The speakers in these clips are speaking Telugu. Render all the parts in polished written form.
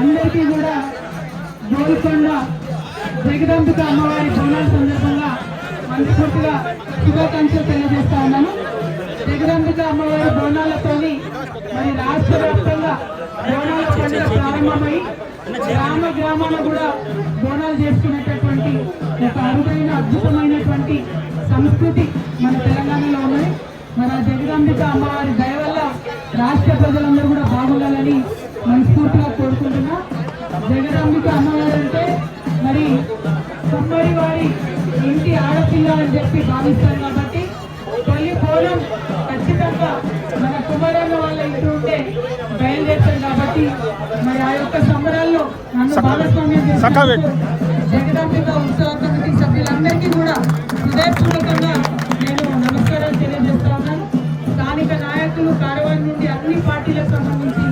అందరికీ కూడా గోల్కొండ జగదంబిక అమ్మవారి బోనాల సందర్భంగా మనస్ఫూర్తిగా శుభాకాంక్షలు తెలియజేస్తా ఉన్నాను. జగదంబిక అమ్మవారి బోనాలతోని మరి రాష్ట్ర వ్యాప్తంగా బోనాల పండుగ ప్రారంభమై గ్రామ గ్రామాల్లో కూడా బోనాలు చేసుకునేటటువంటి ఒక అరుదైన అద్భుతమైనటువంటి సంస్కృతి మన తెలంగాణలో ఉన్నది. మన జగదంబిక అమ్మవారి దయ వల్ల రాష్ట్ర ప్రజలందరూ కూడా బాగుండాలని మనస్ఫూర్తిగా కోరుకుంటున్నా. జగదంబిక అమ్మవారు అంటే మరి కుమ్మరి వారి ఇంటి ఆడపిల్ల అని చెప్పి భావిస్తారు కాబట్టి తొలి బోనం ఖచ్చితంగా మన కుమ్మరన్న వాళ్ళ ఇంటి ఉంటే బయలుదేరుతారు కాబట్టి మరి ఆ యొక్క సంబరాల్లో నన్ను భాగస్వామ్యం చేస్తారు. జగదంబిక ఉత్సవ కమిటీ సభ్యులందరికీ కూడా హృదయపూర్వకంగా నేను నమస్కారాలు తెలియజేస్తా ఉన్నాను. స్థానిక నాయకులు కారవారి నుండి అన్ని పార్టీలకు సంబంధించి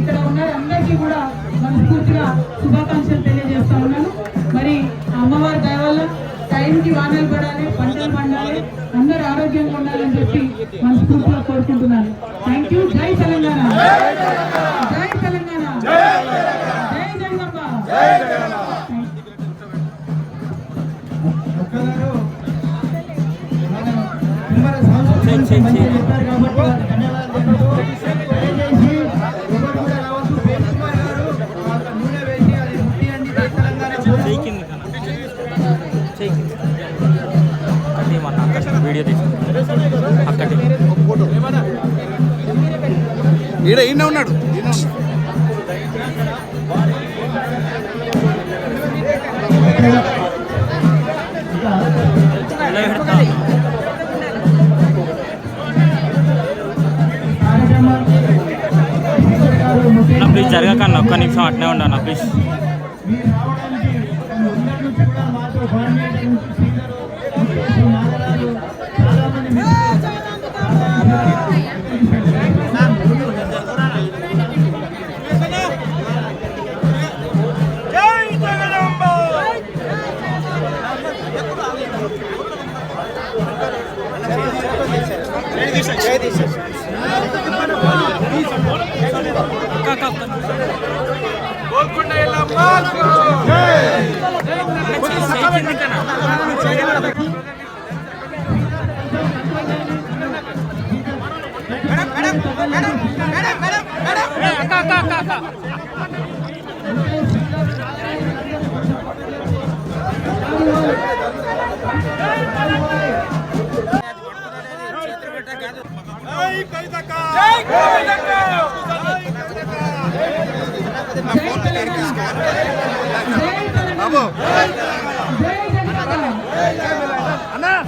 ఇక్కడ ఉన్న అందరికీ కూడా మనస్ఫూర్తిగా శుభాకాంక్షలు తెలియజేస్తా ఉన్నాను. మరి అమ్మవారి దయ వల్ల టైంకి వానలు పడాలి, పంటలు పండాలి, అందరూ ఆరోగ్యంగా ఉండాలని చెప్పి మనస్ఫూర్తిగా కోరుకుంటున్నాను. Thank you. జై తెలంగాణ, జై తెలంగాణ, జై జగదంబ. వీడియో తీసుకుంటాడు ఈయన ఉన్నాడు. ప్లీజ్ జరగకన్నా ఒక్క నిమిషం అట్నే ఉండన్నా ప్లీజ్.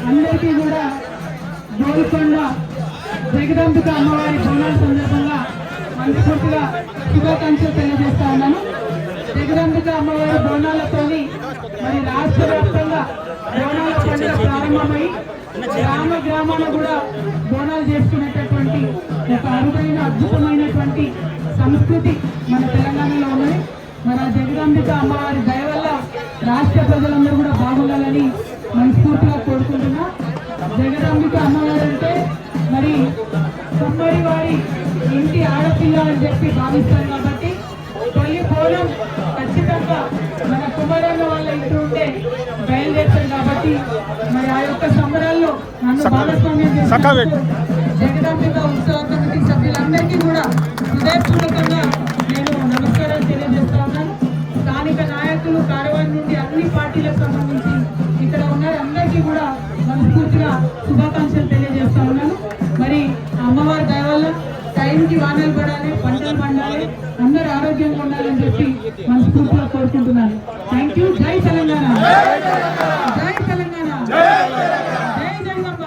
అందరికీ కూడా గోల్కొండ జగదంబిక అమ్మవారి బోనాల సందర్భంగా మనస్ఫూర్తిగా శుభాకాంక్షలు తెలియజేస్తా ఉన్నాను. జగదంబిక అమ్మవారి బోనాలతోని మరి రాష్ట్ర వ్యాప్తంగా బోనాల పండుగ ప్రారంభమై గ్రామ గ్రామాల్లో కూడా బోనాలు చేసుకునేటటువంటి ఒక అరుదైన అద్భుతమైనటువంటి సంస్కృతి మన తెలంగాణలో ఉన్నది. మన జగదంబిక అమ్మవారి దయ వల్ల రాష్ట్ర ప్రజలందరూ కూడా బాగుండాలని మనస్ఫూర్తిగా కోరుకుంటున్నా. జగదంబిక అమ్మవారు అంటే మరి కుమ్మరి వారి ఇంటి ఆడపిల్ల అని చెప్పి భావిస్తారు కాబట్టి తొలి బోనం ఖచ్చితంగా మన కుమ్మరన్న వాళ్ళ ఇంటి ఉంటే బయలుదేరుతారు కాబట్టి మరి ఆ యొక్క సంబరాల్లో నన్ను భాగస్వామ్యం చేస్తారు. జగదంబిక ఉత్సవ కమిటీ సభ్యులందరికీ కూడా హృదయపూర్వకంగా నేను నమస్కారాలు తెలియజేస్తా ఉన్నాను. స్థానిక నాయకులు కారవారి నుండి అన్ని పార్టీలకు సంబంధించి ఇక్కడ ఉన్న అందరికీ కూడా మనస్ఫూర్తిగా శుభాకాంక్షలు తెలియజేస్తా ఉన్నాను. మరి అమ్మవారి దయ వల్ల టైంకి వానలు పడాలి, పంటలు పండాలి, అందరూ ఆరోగ్యంగా ఉండాలని చెప్పి మనస్ఫూర్తిగా కోరుకుంటున్నాను. Thank you. జై తెలంగాణ, జై తెలంగాణ, జై జగదంబ.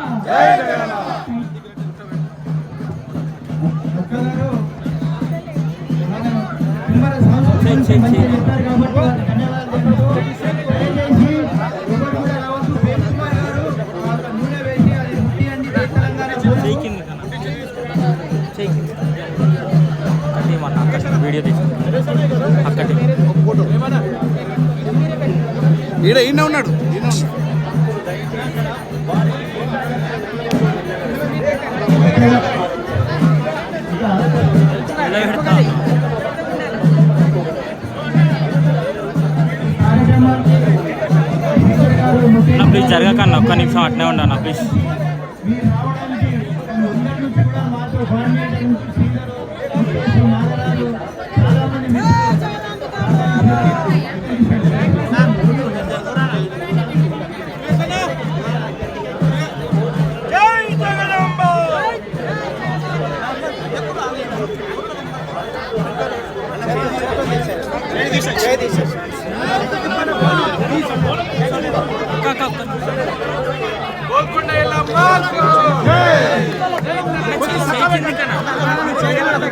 వీడియో తీసుకుంటాడు అక్కడి ఈయన ఉన్నాడు. నా ప్లీజ్ జరగకన్నా ఒక్క నిమిషం అట్నే ఉండన్నా ప్లీజ్. మీరు రావడానికి ముందర నుంచి కూడా మాతో కోఆర్డినేటర్ సీనియర్ మాట్లాడారు చాలా మంది జై దిశ